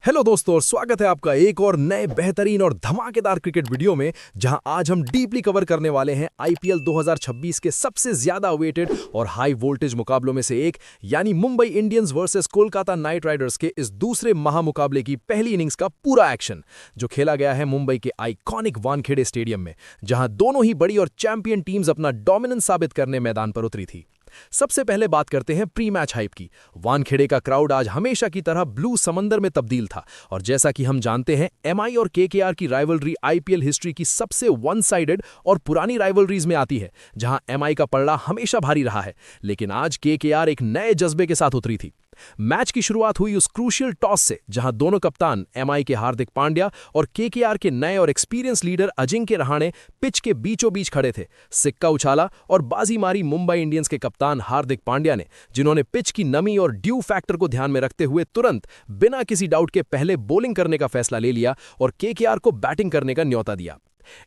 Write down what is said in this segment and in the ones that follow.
Hello दोस्तों और स्वागत है आपका एक और नए बेहतरीन और धमाकेदार क्रिकेट वीडियो में, जहां आज हम डीपली कवर करने वाले हैं आईपीएल 2026 के सबसे ज्यादा अवेटेड और हाई वोल्टेज मुकाबलों में से एक, यानी Mumbai Indians versus Kolkata night Riders के इस दूसरे महामुकाबले की पहली इनिंग्स का पूरा एक्शन, जो खेला गया है मुंबई के आइकॉनिक वानखेड़े स्टेडियम में, जहां दोनों ही बड़ी और चैंपियन टीम्स अपना डोमिनेंस साबित करने मैदान पर उतरी थी। सबसे पहले बात करते हैं प्री मैच हाइप की। वानखेड़े का क्राउड आज हमेशा की तरह ब्लू समंदर में तब्दील था, और जैसा कि हम जानते हैं, एमआई और केकेआर की राइवलरी आईपीएल हिस्ट्री की सबसे वन साइडेड और पुरानी राइवलरीज में आती है, जहां एमआई का पलड़ा हमेशा भारी रहा है, लेकिन आज केकेआर एक नए जज्बे के साथ उतरी थी। मैच की शुरुआत हुई उस क्रूशियल टॉस से, जहां दोनों कप्तान एमआई के हार्दिक पांड्या और केकेआर के नए और experience leader Ajinkya Rahane pitch के बीचों बीच खड़े थे। सिक्का उछाला और बाजी मारी मुंबई इंडियंस के कप्तान हार्दिक पांड्या ने, जिन्होंने पिच की नमी और ड्यू फैक्टर को ध्यान में रखते हुए तुरंत बिना किसी डाउट के पहले बॉलिंग करने का फैसला ले लिया और केकेआर को बैटिंग करने का न्योता दिया।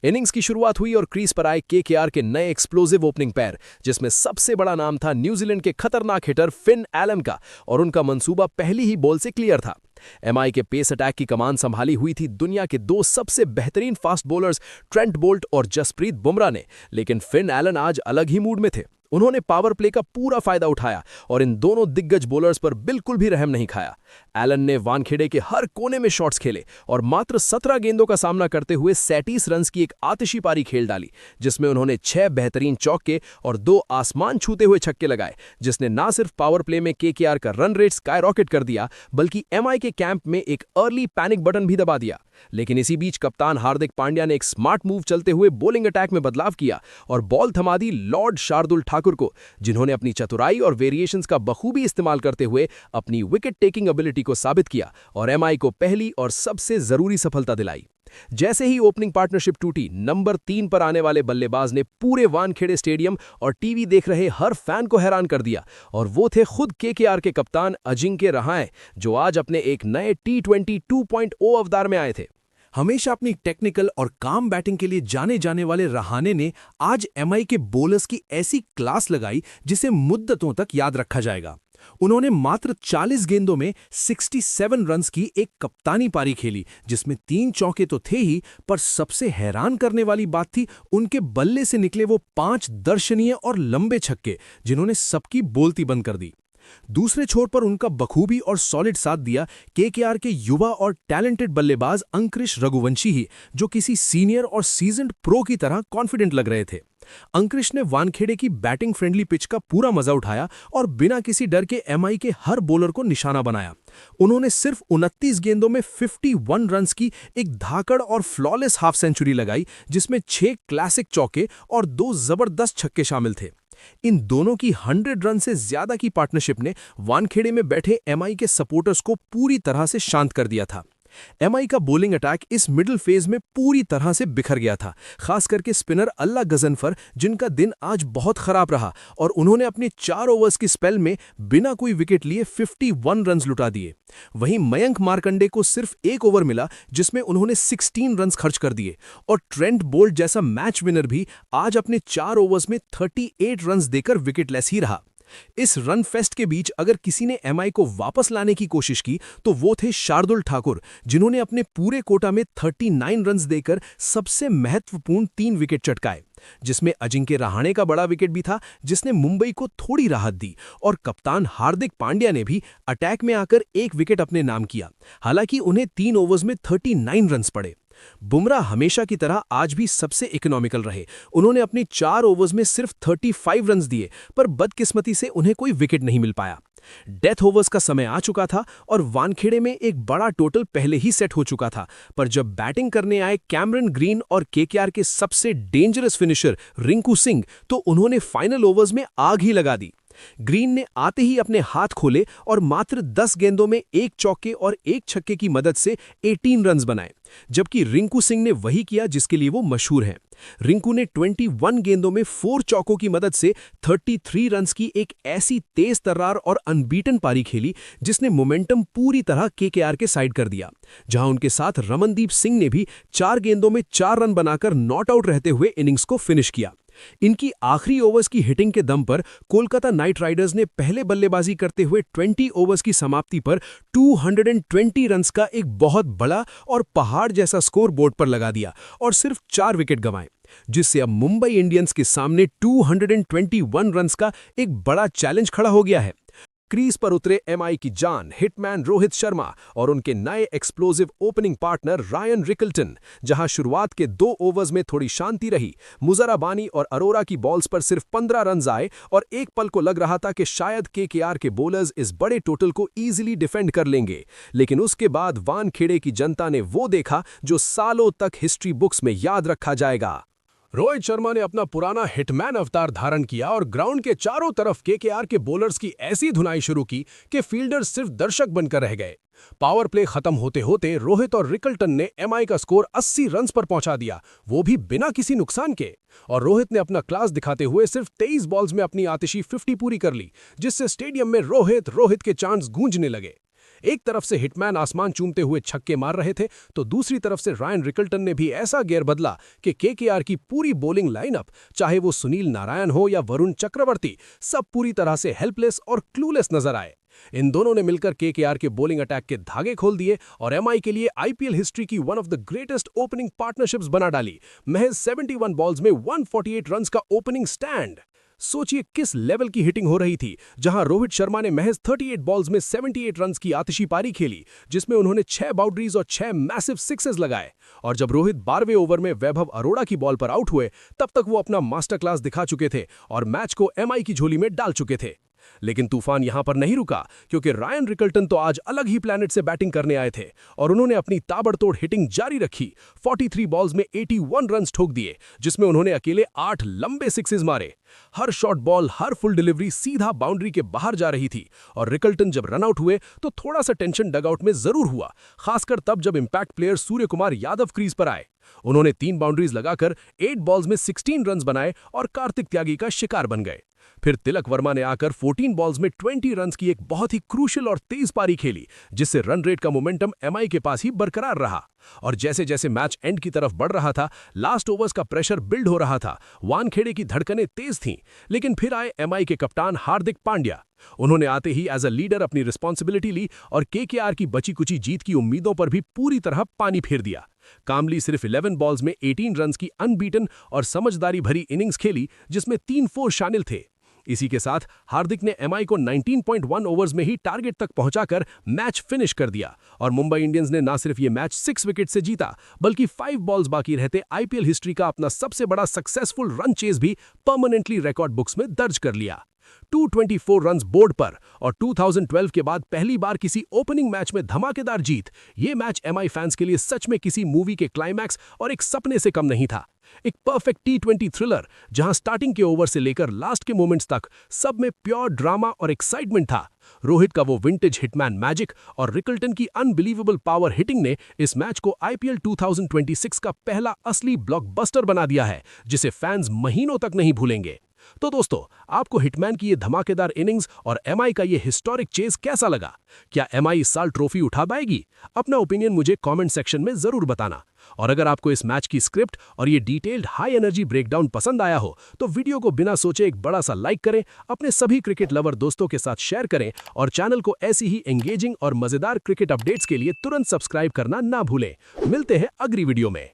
इनिंग्स की शुरुआत हुई और क्रीज पर आए केकेआर के नए एक्सप्लोसिव ओपनिंग पैर, जिसमें सबसे बड़ा नाम था न्यूजीलैंड के खतरनाक हिटर फिन एलन का, और उनका मंसूबा पहली ही बॉल से क्लियर था। एमआई के पेस अटैक की कमान संभाली हुई थी दुनिया के दो सबसे बेहतरीन फास्ट बॉलर्स ट्रेंट बोल्ट और जसप्रीत बुमराह ने, लेकिन फिन एलन आज अलग ही मूड में थे। उन्होंने पावर प्ले का पूरा फायदा उठाया और इन दोनों दिग्गज बॉलर्स पर बिल्कुल भी रहम नहीं खाया। एलन ने वानखेड़े के हर कोने में शॉट्स खेले और मात्र 17 गेंदों का सामना करते हुए 37 रन्स की एक आतिशी पारी खेल डाली, जिसमें उन्होंने 6 बेहतरीन चौके और 2 आसमान छूते हुए छक्के लगाए, जिसने न सिर्फ पावर प्ले में केकेआर का रन रेट स्काई रॉकेट कर दिया, बल्कि एमआई के कैंप में एक अर्ली पैनिक बटन भी दबा दिया। लेकिन इसी बीच कप्तान हार्दिक पांड्या ने एक स्मार्ट मूव चलते हुए बॉलिंग अटैक में बदलाव किया और बॉल थमा दी लॉर्ड शार्दुल ठाकुर को, जिन्होंने अपनी चतुराई और वेरिएशंस का बखूबी इस्तेमाल करते हुए अपनी विकेट टेकिंग एबिलिटी को साबित किया और एमआई को पहली और सबसे जरूरी सफलता दिलाई। जैसे ही ओपनिंग पार्टनरशिप टूटी, नंबर 3 पर आने वाले बल्लेबाज ने पूरे वानखेड़े स्टेडियम और टीवी देख रहे हर फैन को हैरान कर दिया, और वो थे खुद केकेआर के कप्तान अजिंक्य रहाणे, जो आज अपने एक नए T20 2.0 अवतार में आए थे। हमेशा अपनी टेक्निकल और काम बैटिंग के लिए जाने जाने वाले रहाणे ने आज एमआई के बॉलर्स की ऐसी क्लास लगाई जिसे मुद्दतों तक याद रखा जाएगा। उन्होंने मात्र 40 गेंदों में 67 रन्स की एक कप्तानी पारी खेली, जिसमें 3 चौके तो थे ही, पर सबसे हैरान करने वाली बात थी उनके बल्ले से निकले वो 5 दर्शनीय और लंबे छक्के, जिन्होंने सबकी बोलती बंद कर दी। दूसरे छोर पर उनका बखूबी और सॉलिड साथ दिया केकेआर के युवा और टैलेंटेड बल्लेबाज अंकुरिश रघुवंशी ही, जो किसी सीनियर और सीजन्ड प्रो की तरह कॉन्फिडेंट लग रहे थे। अंकुरिश ने वानखेड़े की बैटिंग फ्रेंडली पिच का पूरा मजा उठाया और बिना किसी डर के एमआई के हर बॉलर को निशाना बनाया। उन्होंने सिर्फ 29 गेंदों में 51 रन्स की एक धाकड़ और फ्लॉलेस हाफ सेंचुरी लगाई, जिसमें 6 क्लासिक चौके और 2 जबरदस्त छक्के शामिल थे। इन दोनों की 100 रन से ज्यादा की पार्टनरशिप ने वानखेड़े में बैठे एमआई के सपोर्टर्स को पूरी तरह से शांत कर दिया था। एमआई का बॉलिंग अटैक इस मिडिल फेज में पूरी तरह से बिखर गया था, खास करके स्पिनर अल्लाह गजनफर, जिनका दिन आज बहुत खराब रहा और उन्होंने अपने 4 ओवर्स की स्पेल में बिना कोई विकेट लिए 51 रन्स लुटा दिए। वहीं मयंक मार्कंडे को सिर्फ 1 ओवर मिला, जिसमें उन्होंने 16 रन्स खर्च कर दिए, और ट्रेंट बोल्ट जैसा मैच विनर भी आज अपने 4 ओवर्स में 38 रन्स देकर विकेटलेस ही रहा। इस रन फेस्ट के बीच अगर किसी ने एमआई को वापस लाने की कोशिश की तो वो थे शार्दुल ठाकुर, जिन्होंने अपने पूरे कोटा में 39 रन्स देकर सबसे महत्वपूर्ण 3 विकेट चटकाए, जिसमें अजिंक्य रहाणे का बड़ा विकेट भी था, जिसने मुंबई को थोड़ी राहत दी, और कप्तान हार्दिक पांड्या ने भी अटैक में आकर 1 विकेट अपने नाम किया। हालांकि उन्हें 3 ओवर्स में 39 रन्स पड़े। बुमराह हमेशा की तरह आज भी सबसे इकोनॉमिकल रहे। उन्होंने अपनी 4 ओवर्स में सिर्फ 35 रन्स दिए, पर बदकिस्मती से उन्हें कोई विकेट नहीं मिल पाया। डेथ ओवर्स का समय आ चुका था और वानखेड़े में एक बड़ा टोटल पहले ही सेट हो चुका था, पर जब बैटिंग करने आए कैमरन ग्रीन और केकेआर के सबसे डेंजरस फिनिशर रिंकू सिंह, तो उन्होंने फाइनल ओवर्स में आग ही लगा दी। ग्रीन ने आते ही अपने हाथ खोले और मात्र 10 गेंदों में 1 चौके और 1 छक्के की मदद से 18 रन्स बनाए, जबकि रिंकू सिंह ने वही किया जिसके लिए वो मशहूर हैं। रिंकू ने 21 गेंदों में 4 चौकों की मदद से 33 रन्स की एक ऐसी तेज तर्रार और अनबीटन पारी खेली, जिसने मोमेंटम पूरी तरह केकेआर के साइड कर दिया, जहां उनके साथ रमनदीप सिंह ने भी 4 गेंदों में 4 रन बनाकर नॉट आउट रहते हुए इनिंग्स को फिनिश किया। इनकी आखिरी ओवर्स की हिटिंग के दम पर कोलकाता नाइट राइडर्स ने पहले बल्लेबाजी करते हुए 20 ओवर्स की समाप्ति पर 220 रन्स का एक बहुत बड़ा और पहाड़ जैसा स्कोर बोर्ड पर लगा दिया और सिर्फ 4 विकेट गंवाए, जिससे अब मुंबई इंडियंस के सामने 221 रन्स का एक बड़ा चैलेंज खड़ा हो गया है। क्रीज पर उतरे एमआई की जान हिटमैन रोहित शर्मा और उनके नए explosive opening partner Ryan Rickelton. जहां शुरुआत के 2 ओवर्स में थोड़ी शांति रही, मुजराबानी और अरोरा की बॉल्स पर सिर्फ 15 रन आए और एक पल को लग रहा था कि शायद केकेआर के बॉलर्स इस बड़े टोटल को इजीली डिफेंड कर लेंगे, लेकिन उसके बाद वानखेड़े की जनता ने वो देखा जो सालों तक हिस्ट्री बुक्स में याद रखा जाएगा। रोहित शर्मा ने अपना पुराना हिटमैन अवतार धारण किया और ग्राउंड के चारों तरफ केकेआर के बॉलर्स की ऐसी धुनाई शुरू की कि फील्डर्स सिर्फ दर्शक बनकर रह गए। पावर प्ले खत्म होते होते रोहित और रिकल्टन ने एमआई का स्कोर 80 रन्स पर पहुंचा दिया, वो भी बिना किसी नुकसान के। और रोहित ने अपना क्लास दिखाते हुए सिर्फ 23 बॉल्स में अपनी आतिशी 50 पूरी कर ली, जिससे स्टेडियम में रोहित के चांट्स गूंजने लगे। एक तरफ से हिटमैन आसमान चूमते हुए छक्के मार रहे थे, तो दूसरी तरफ से रायन रिकल्टन ने भी ऐसा गियर बदला कि केकेआर की पूरी बॉलिंग लाइनअप, चाहे वो सुनील नारायण हो या वरुण चक्रवर्ती, सब पूरी तरह से हेल्पलेस और क्लूलेस नजर आए। इन दोनों ने मिलकर केकेआर के बॉलिंग अटैक के धागे खोल दिए और एमआई के लिए आईपीएल हिस्ट्री की one of the greatest opening partnerships बना डाली। महज 71 बॉल्स में 148 रन्स का ओपनिंग स्टैंड। सोचिए किस लेवल की हिटिंग हो रही थी, जहां रोहित शर्मा ने महज 38 बॉल्स में 78 रन्स की आतिशी पारी खेली, जिसमें उन्होंने 6 बाउंड्रीज और 6 मैसिव सिक्सेस लगाए। और जब रोहित 12वें ओवर में वैभव अरोड़ा की बॉल पर आउट हुए, तब तक वो अपना मास्टर क्लास दिखा चुके थे और मैच को एमआई की झोली में डाल चुके थे। लेकिन तूफान यहां पर नहीं रुका, क्योंकि रायन रिकल्टन तो आज अलग ही प्लैनेट से बैटिंग करने आए थे और उन्होंने अपनी ताबड़तोड़ हिटिंग जारी रखी। 43 बॉल्स में 81 रन्स ठोक दिए, जिसमें उन्होंने अकेले 8 लंबे सिक्सेस मारे। हर शॉर्ट बॉल, हर फुल डिलीवरी सीधा बाउंड्री के बाहर जा रही थी। और रिकल्टन जब रन आउट हुए तो थोड़ा सा टेंशन डगआउट में जरूर हुआ, खासकर तब जब impact player Surya Kumar Yadav crease पर आए। उन्होंने 3 बाउंड्रीज लगाकर 8 बॉल्स में 16 रन्स बनाए और कार्तिक त्यागी का शिकार बन गए। फिर तिलक वर्मा ने आकर 14 बॉल्स में 20 रन्स की एक बहुत ही क्रूशियल और तेज पारी खेली, जिससे रन रेट का मोमेंटम एमआई के पास ही बरकरार रहा। और जैसे जैसे मैच एंड की तरफ बढ़ रहा था, लास्ट ओवर्स का प्रेशर बिल्ड हो रहा था, वानखेड़े की धड़कनें तेज थीं। लेकिन फिर आए एमआई के कप्तान हार्दिक पांड्या। उन्होंने आते ही एज अ लीडर अपनी रिस्पॉन्सिबिलिटी ली और केकेआर की बची कुची जीत की उम्मीदों पर भी पूरी तरह पानी फेर दिया। कामली सिर्फ 11 बॉल्स में 18 रन्स की अनबीटन और समझदारी भरी इनिंग्स खेली, जिसमें 3 4 शामिल थे। इसी के साथ हार्दिक ने एमआई को 19.1 ओवर्स में ही टारगेट तक पहुंचाकर मैच फिनिश कर दिया और मुंबई इंडियंस ने न सिर्फ ये मैच 6 विकेट से जीता, बल्कि 5 बॉल्स बाकी रहते आईपीएल हिस्ट्री का अपना सबसे बड़ा सक्सेसफुल रन चेज भी परमानेंटली रिकॉर्ड बुक्स में दर्ज कर लिया। 224 रन्स बोर्ड पर और 2012 के बाद पहली बार किसी ओपनिंग मैच में धमाकेदार जीत। ये मैच एमआई फैंस के लिए सच में किसी मूवी के क्लाइमैक्स और एक सपने से कम नहीं था। एक परफेक्ट T20 थ्रिलर, जहां स्टार्टिंग के ओवर से लेकर लास्ट के मोमेंट्स तक सब में प्योर ड्रामा और एक्साइटमेंट था। रोहित का वो विंटेज हिटमैन मैजिक और रिकल्टन की अनबिलीवेबल पावर हिटिंग ने इस मैच को आईपीएल 2026 का पहला असली ब्लॉकबस्टर बना दिया है, जिसे फैंस महीनों तक नहीं भूलेंगे। तो दोस्तों, आपको हिटमैन की ये धमाकेदार इनिंग्स और एमआई का ये हिस्टोरिक चेज कैसा लगा? क्या एमआई इस साल ट्रॉफी उठा पाएगी? अपना ओपिनियन मुझे कमेंट सेक्शन में जरूर बताना। और अगर आपको इस मैच की स्क्रिप्ट और ये डिटेल्ड हाई एनर्जी ब्रेकडाउन पसंद आया हो, तो वीडियो को बिना सोचे एक बड़ा सा लाइक करें, अपने सभी क्रिकेट लवर दोस्तों के साथ शेयर करें और चैनल को ऐसी ही एंगेजिंग और मजेदार क्रिकेट अपडेट्स के लिए तुरंत सब्सक्राइब करना ना भूलें। मिलते हैं अगली वीडियो में।